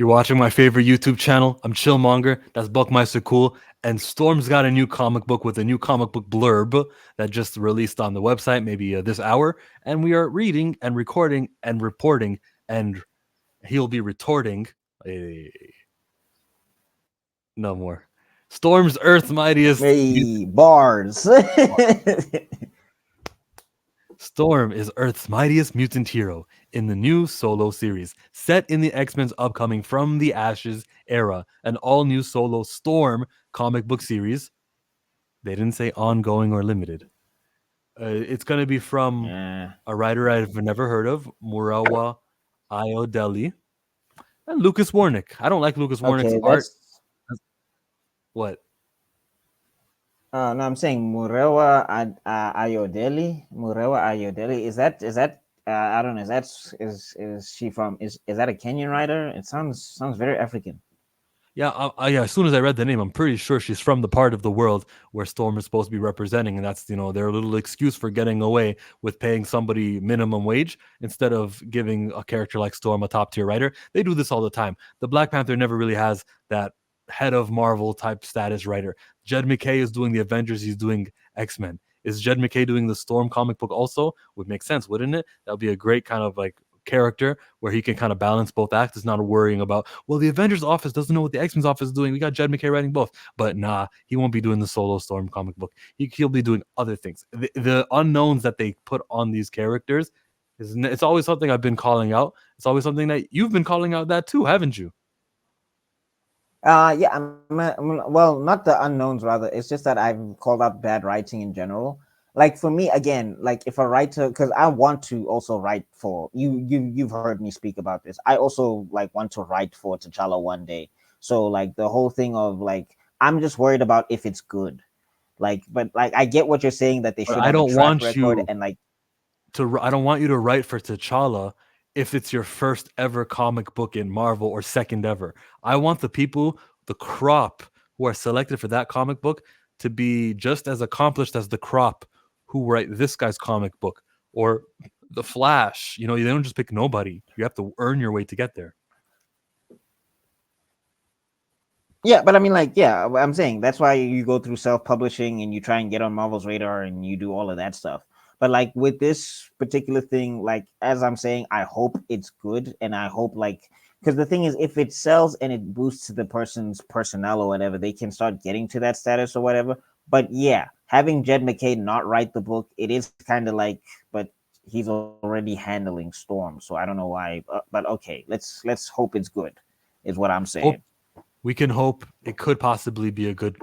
You're watching my favorite YouTube channel. I'm Chillmonger. That's Buckmeister Cool. And Storm's got a new comic book with a new comic book blurb that just released on the website, maybe this hour. And we are reading and recording and reporting, and he'll be retorting. Eh, no more. Storm's Earth's mightiest. Hey, bars. Storm is Earth's mightiest mutant hero in the new solo series, set in the X-Men's upcoming From the Ashes era, an all-new solo Storm comic book series. They didn't say ongoing or limited. It's going to be from Yeah. a writer I've never heard of, Murawa Ayodele, and Lucas Warnick. I don't like Lucas Warnick's Okay, art. that's What? no, I'm saying Murewa Ayodele. Is that I don't know. Is she from? Is that a Kenyan writer? It sounds very African. Yeah, yeah. As soon as I read the name, I'm pretty sure she's from the part of the world where Storm is supposed to be representing, and that's their little excuse for getting away with paying somebody minimum wage instead of giving a character like Storm a top tier writer. They do this all the time. The Black Panther never really has that head of Marvel type status writer. Jed McKay is doing the Avengers. He's doing X-Men. Is Jed McKay doing the Storm comic book also? Would make sense, wouldn't it? That would be a great kind of like character where he can kind of balance both acts. It's not worrying about, well, the Avengers office doesn't know what the X-Men's office is doing. We got Jed McKay writing both. But nah, he won't be doing the solo Storm comic book. He'll be doing other things. The unknowns that they put on these characters it's always something I've been calling out. It's always something that you've been calling out that too, haven't you? Yeah, well, not the unknowns rather. It's just that I've called out bad writing in general. Like for me, again, like if a writer, because I want to also write for you've heard me speak about this. I also like want to write for T'Challa one day. So like the whole thing of like I'm just worried about if it's good. Like, but like I get what you're saying that they But should have a track record and like I don't want you to write for T'Challa if it's your first ever comic book in Marvel or second ever. I want the people, the crop who are selected for that comic book to be just as accomplished as the crop who write this guy's comic book or the Flash. They don't just pick nobody. You have to earn your way to get there. yeah, but I mean, like, yeah, I'm saying that's why you go through self-publishing and you try and get on Marvel's radar and you do all of that stuff. But like with this particular thing, like as I'm saying, I hope it's good, and I hope like because the thing is, if it sells and it boosts the person's personnel or whatever, they can start getting to that status or whatever. But yeah, having Jed McKay not write the book, it is kind of like, but he's already handling Storm, so I don't know why. But okay, let's hope it's good, is what I'm saying. Hope we can hope it could possibly be a good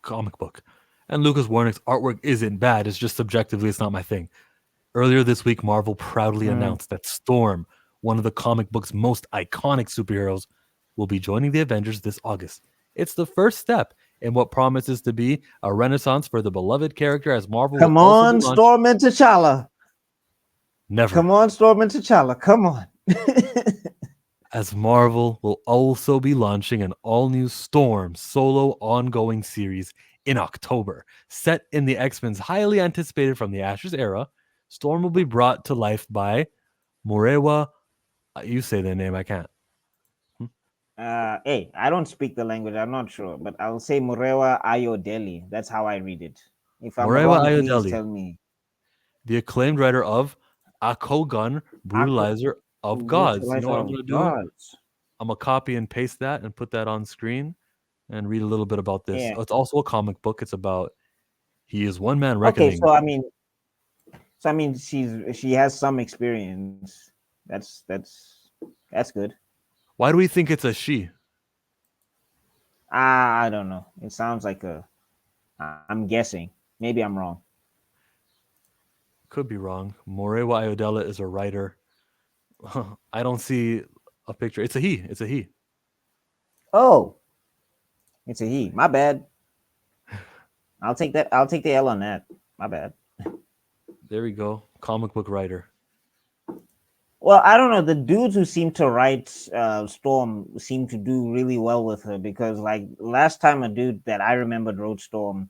comic book. And Lucas Warnick's artwork isn't bad. It's just subjectively, it's not my thing. Earlier this week, Marvel proudly Mm. announced that Storm, one of the comic book's most iconic superheroes, will be joining the Avengers this August. It's the first step in what promises to be a renaissance for the beloved character, as Marvel will Come also be on, launching. Storm and T'Challa. Never. Come on, Storm and T'Challa. Come on. As Marvel will also be launching an all new Storm solo ongoing series in October. Set in the X-Men's highly anticipated From the Ashes era, Storm will be brought to life by Murewa. You say the name, I can't. Hmm? Hey, I don't speak the language. I'm not sure, but I'll say Murewa Ayodele. That's how I read it. If I'm Murewa wrong, please Ayodele, tell me. the acclaimed writer of Akogun, Ako, Brutalizer of Gods. You know brutalizer what I'm of going to do? gods. I'm going to copy and paste that and put that on screen and read a little bit about this. Yeah. It's also a comic book. It's about he is one man Okay, reckoning. so I mean, she has some experience. That's good. Why do we think it's a she? I don't know. It sounds like a. I'm guessing. Maybe I'm wrong. Could be wrong. Morewa Ayodele is a writer. I don't see a picture. It's a he. It's a he. Oh, it's a he. My bad. I'll take that. I'll take the L on that. My bad. There we go. Comic book writer. Well, I don't know. The dudes who seem to write Storm seem to do really well with her because, like, last time a dude that I remembered wrote Storm,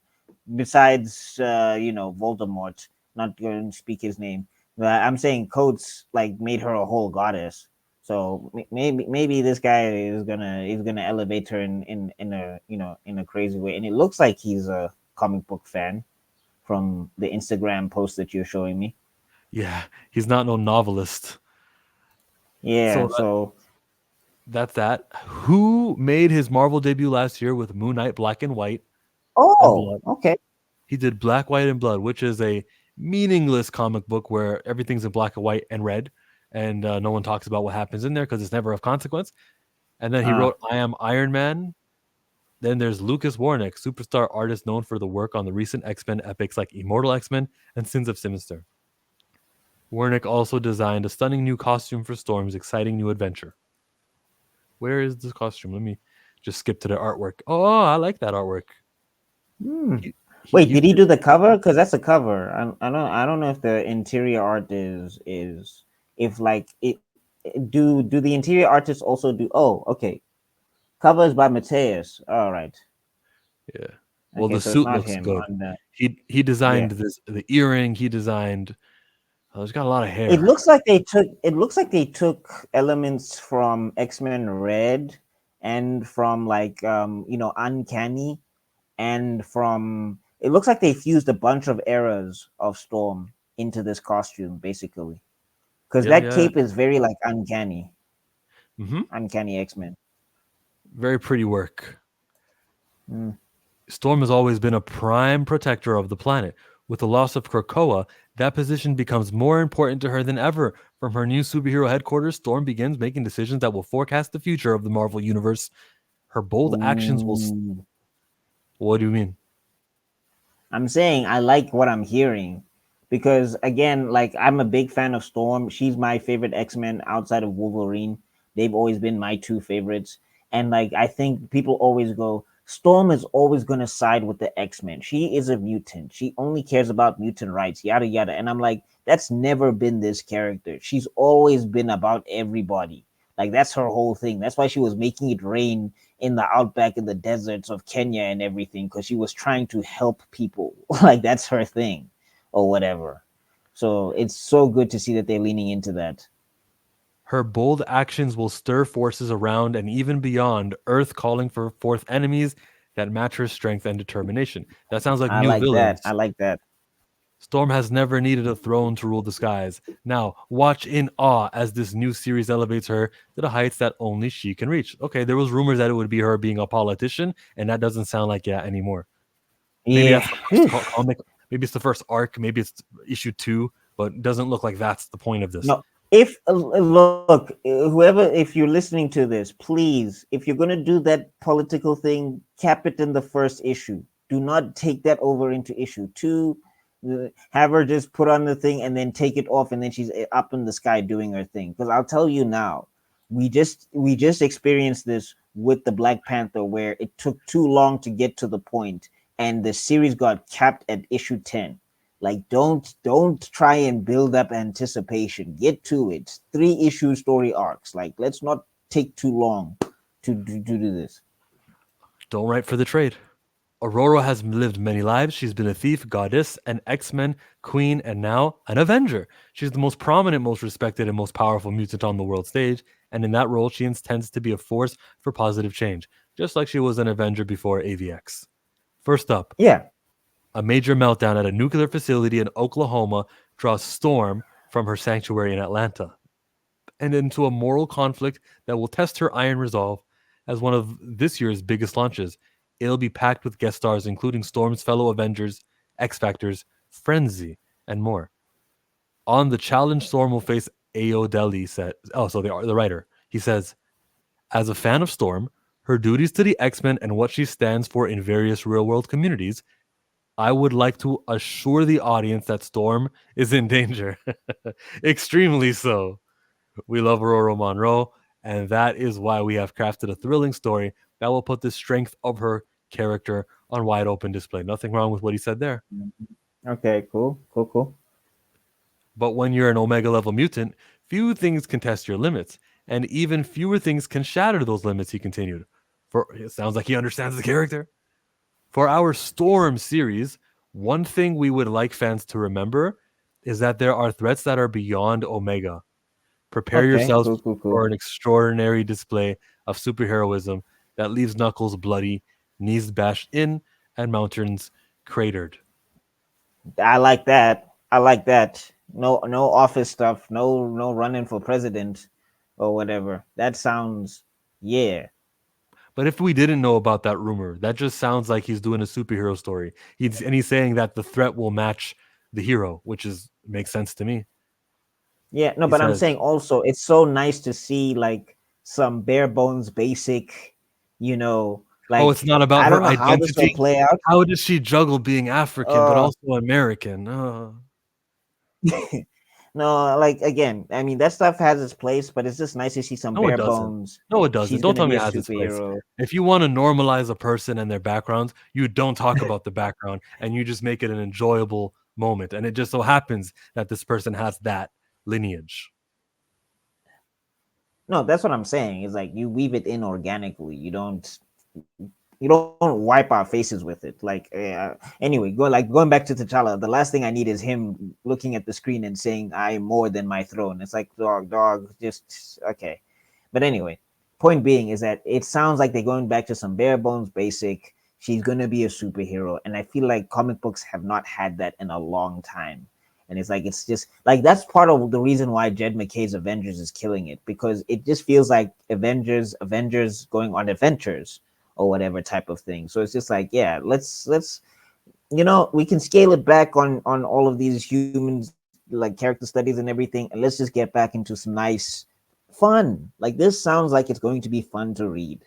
besides Voldemort, not going to speak his name, I'm saying Coates like made her a whole goddess. So maybe this guy is gonna elevate her in a in a crazy way. And it looks like he's a comic book fan from the Instagram post that you're showing me. Yeah, he's not no novelist. Yeah. So So that's that. Who made his Marvel debut last year with Moon Knight Black and White and oh, Blood? okay. He did Black, White, and Blood, which is a meaningless comic book where everything's in black and white and red, and no one talks about what happens in there because it's never of consequence. And then he Uh wrote I Am Iron Man. Then there's Lucas Warnick, superstar artist known for the work on the recent X-Men epics like Immortal X-Men and Sins of Sinister. Warnick also designed a stunning new costume for Storm's exciting new adventure. Where is this costume? Let me just skip to the artwork. Oh, I like that artwork. hmm. He Wait, did he did, do the cover? Because that's a cover. I don't know if the interior art is if like it do the interior artists also do? Oh, okay. Cover is by Mateus. All right. yeah. Well, Okay, the so it's suit not looks him good. on the. He Yeah. designed the earring. He designed. Oh, he's got a lot of It hair. looks like they took. It looks like they took elements from X-Men Red and from like Uncanny and from. It looks like they fused a bunch of eras of Storm into this costume, basically. Because Yeah, that yeah. cape is very like Hmm. uncanny X-Men. Very pretty work. Mm. Storm has always been a prime protector of the planet. With the loss of Krakoa, that position becomes more important to her than ever. From her new superhero headquarters, Storm begins making decisions that will forecast the future of the Marvel Universe. Her bold actions will. Ooh. What do you mean? I'm saying I like what I'm hearing because again, like I'm a big fan of Storm. She's my favorite X-Men outside of Wolverine. They've always been my two favorites. And like I think people always go, Storm is always gonna side with the X-Men. She is a mutant. She only cares about mutant rights, yada yada. And I'm like, that's never been this character. She's always been about everybody. Like that's her whole thing. That's why she was making it rain in the outback in the deserts of Kenya and everything because she was trying to help people. Like that's her thing or whatever. So it's so good to see that they're leaning into that. Her bold actions will stir forces around and even beyond Earth, calling for forth enemies that match her strength and determination. That sounds like I new like that. I villains. like that. Storm has never needed a throne to rule the skies. Now, watch in awe as this new series elevates her to the heights that only she can reach. Okay, there was rumors that it would be her being a politician, and that doesn't sound like that anymore. Maybe Yeah. that's the first comic. Maybe it's the first arc. Maybe it's issue 2, but it doesn't look like that's the point of this. No. If look, whoever, if you're listening to this, please, if you're gonna do that political thing, cap it in the first issue. Do not take that over into issue 2. Have her just put on the thing and then take it off, and then she's up in the sky doing her thing. Because I'll tell you now, we just experienced this with the Black Panther, where it took too long to get to the point, and the series got capped at issue 10. Like don't try and build up anticipation. Get to it. 3 issue story arcs. Like let's not take too long to do this. Don't write for the trade. Aurora has lived many lives. She's been a thief, goddess, an X-Men, queen, and now an Avenger. She's the most prominent, most respected, and most powerful mutant on the world stage, and in that role, she intends to be a force for positive change, just like she was an Avenger before AVX. First up, Yeah. a major meltdown at a nuclear facility in Oklahoma draws Storm from her sanctuary in Atlanta and into a moral conflict that will test her iron resolve as one of this year's biggest launches. It'll be packed with guest stars, including Storm's fellow Avengers, X Factors, Frenzy, and more. On the challenge, Storm will face Ayo Deli said. Oh, so the writer. He says, as a fan of Storm, her duties to the X-Men and what she stands for in various real-world communities, I would like to assure the audience that Storm is in danger. Extremely so. We love Aurora Monroe, and that is why we have crafted a thrilling story that will put the strength of her character on wide open display. Nothing wrong with what he said there. Okay. Cool. Cool. Cool. But when you're an Omega level mutant, few things can test your limits, and even fewer things can shatter those limits, he continued. For it sounds like he understands the character. For our Storm series, one thing we would like fans to remember is that there are threats that are beyond Omega. Prepare Okay, yourselves cool, cool, for cool. an extraordinary display of superheroism that leaves Knuckles bloody, knees bashed in, and mountains cratered. I like that. I like that. No, no office stuff. No, no running for president or whatever. That sounds, yeah. But if we didn't know about that rumor, that just sounds like he's doing a superhero story. He's saying that the threat will match the hero, which is makes sense to me. Yeah, no, He but I'm says, saying also it's so nice to see like some bare bones basic, "Oh, it's like not about I her don't know how this will identity. play out. How does she juggle being African but Uh also American?" no, like again, I mean that stuff has its place, but it's just nice to see some No, it bare doesn't. bones. No, it doesn't. She's Don't gonna tell be me a it has its place. superhero. If you want to normalize a person and their background, you don't talk about the background and you just make it an enjoyable moment. And it just so happens that this person has that lineage. No, that's what I'm saying. Is like you weave it in organically. You don't wipe our faces with it. Like anyway, going back to T'Challa. The last thing I need is him looking at the screen and saying, "I am more than my throne." It's like dog, just okay. But anyway, point being is that it sounds like they're going back to some bare bones basic. She's gonna be a superhero, and I feel like comic books have not had that in a long time. And it's just like that's part of the reason why Jed McKay's Avengers is killing it, because it just feels like Avengers going on adventures or whatever type of thing. So it's just like, yeah, let's we can scale it back on all of these humans, like character studies and everything, and let's just get back into some nice fun. Like this sounds like it's going to be fun to read.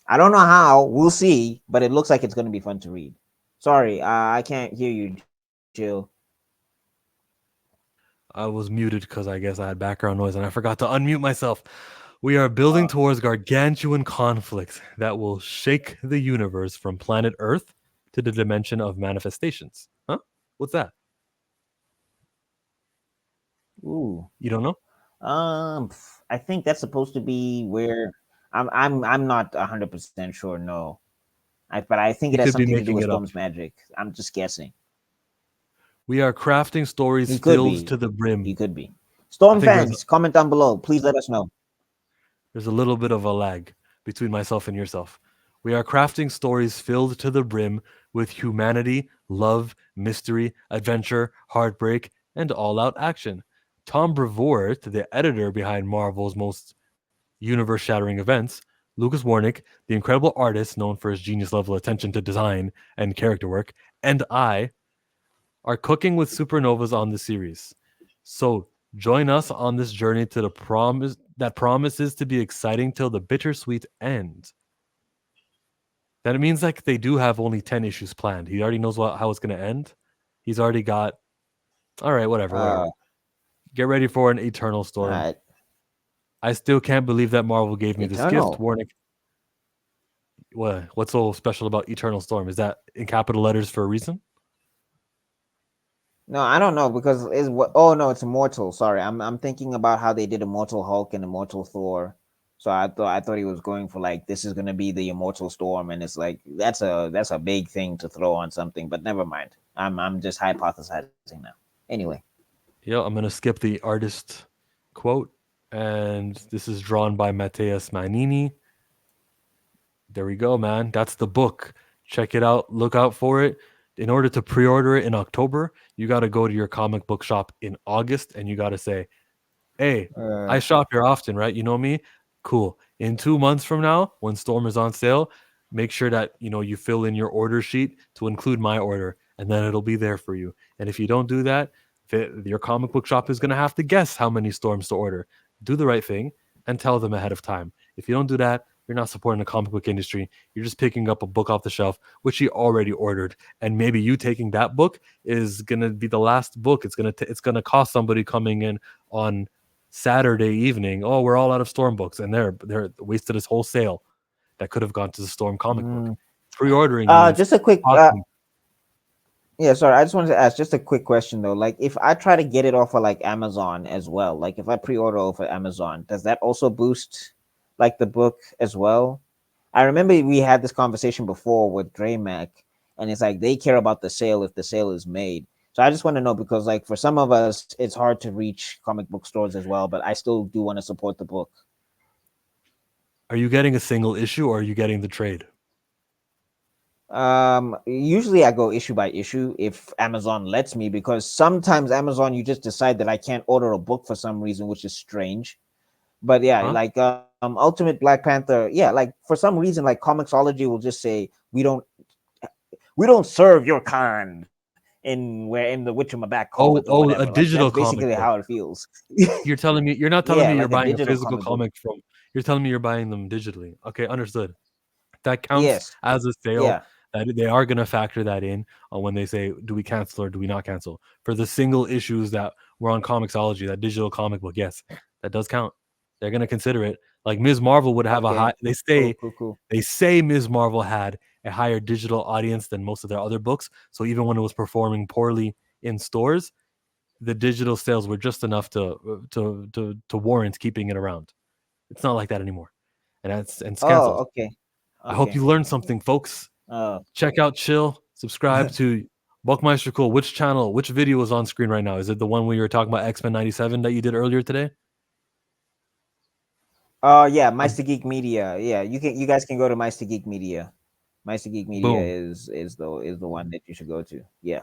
I don't know how, we'll see, but it looks like it's going to be fun to read. Sorry, I can't hear you, Jill. I was muted because I guess I had background noise and I forgot to unmute myself. We are building towards gargantuan conflict that will shake the universe from planet Earth to the dimension of manifestations. Huh? What's that? Ooh. You don't know? I think that's supposed to be where I'm not 100% sure. No, but I think You it has could be something to do making with it up. Storm's magic. I'm just guessing. We are crafting stories He could filled be. to the He brim. could be. I Storm think fans, comment down below. Please let us know. there's a little bit of a lag between myself and yourself. We are crafting stories filled to the brim with humanity, love, mystery, adventure, heartbreak, and all out action. Tom Brevoort, the editor behind Marvel's most universe shattering events, Lucas Warnick, the incredible artist known for his genius level attention to design and character work, and I are cooking with supernovas on the series. So join us on this journey to the promise that promises to be exciting till the bittersweet end. That means like they do have only 10 issues planned. He already knows how it's going to end. He's already got all right, whatever. Uh, Get ready for an Eternal all Storm. right. I still can't believe that Marvel gave me this gift. Eternal. Warnick, what's so special about Eternal Storm? Is that in capital letters for a reason? No, I don't know because it's what. Oh no, it's Immortal. Sorry, I'm thinking about how they did Immortal Hulk and Immortal Thor. So I thought he was going for like this is gonna be the Immortal Storm, and it's like that's a big thing to throw on something. But never mind. I'm just hypothesizing now. Anyway. Yeah, I'm gonna skip the artist quote, and this is drawn by Matthias Manini. There we go, man. That's the book. Check it out. Look out for it. In order to pre-order it in October, you got to go to your comic book shop in August, and you got to say, "Hey, I shop here often, right? You know me. Cool. In 2 months from now, when Storm is on sale, make sure that you fill in your order sheet to include my order, and then it'll be there for you. And if you don't do that, your comic book shop is gonna have to guess how many Storms to order. Do the right thing and tell them ahead of time. If you don't do that, you're not supporting the comic book industry. You're just picking up a book off the shelf, which you already ordered. And maybe you taking that book is gonna be the last book. It's gonna cost somebody coming in on Saturday evening. Oh, we're all out of Storm books, and they're wasted this whole sale that could have gone to the Storm comic book. Mm, Pre-ordering means just a quick. talking. Yeah, sorry. I just wanted to ask just a quick question though. Like, if I try to get it off of like Amazon as well, like if I pre-order off of Amazon, does that also boost like the book as well? I remember we had this conversation before with Draymac, and it's like they care about the sale if the sale is made. So I just want to know because, like, for some of us, it's hard to reach comic book stores as well. But I still do want to support the book. Are you getting a single issue or are you getting the trade? Usually I go issue by issue if Amazon lets me, because sometimes Amazon you just decide that I can't order a book for some reason, which is strange. But yeah, Huh? like Ultimate Black Panther, yeah, like for some reason, like Comixology will just say we don't serve your kind in the Witchamaback Oh, code or oh, a whatever. Like digital that's comic basically book. how it feels. You're not telling Yeah, me you're like a buying a digital physical comic book. comic from. You're telling me you're buying them digitally. Okay, understood. That counts Yes. as a sale. Yeah. That they are gonna factor that in when they say, do we cancel or do we not cancel for the single issues that were on Comixology, that digital comic book? Yes, that does count. They're gonna consider it. Like Ms. Marvel would have a Okay. high. Cool. Cool. Cool. They say Ms. Marvel had a higher digital audience than most of their other books. So even when it was performing poorly in stores, the digital sales were just enough to warrant keeping it around. It's not like that anymore, and it's Oh, canceled. okay. I hope Okay. you learned something, folks. Oh. Check out Chill. Subscribe to Buckmeister Cool. Which channel? Which video is on screen right now? Is it the one where you were talking about X-Men 97 that you did earlier today? Yeah, Um, Meister Geek Media. Yeah, you guys can go to Meister Geek Media. Meister Geek Media boom. is the one that you should go to. Yeah.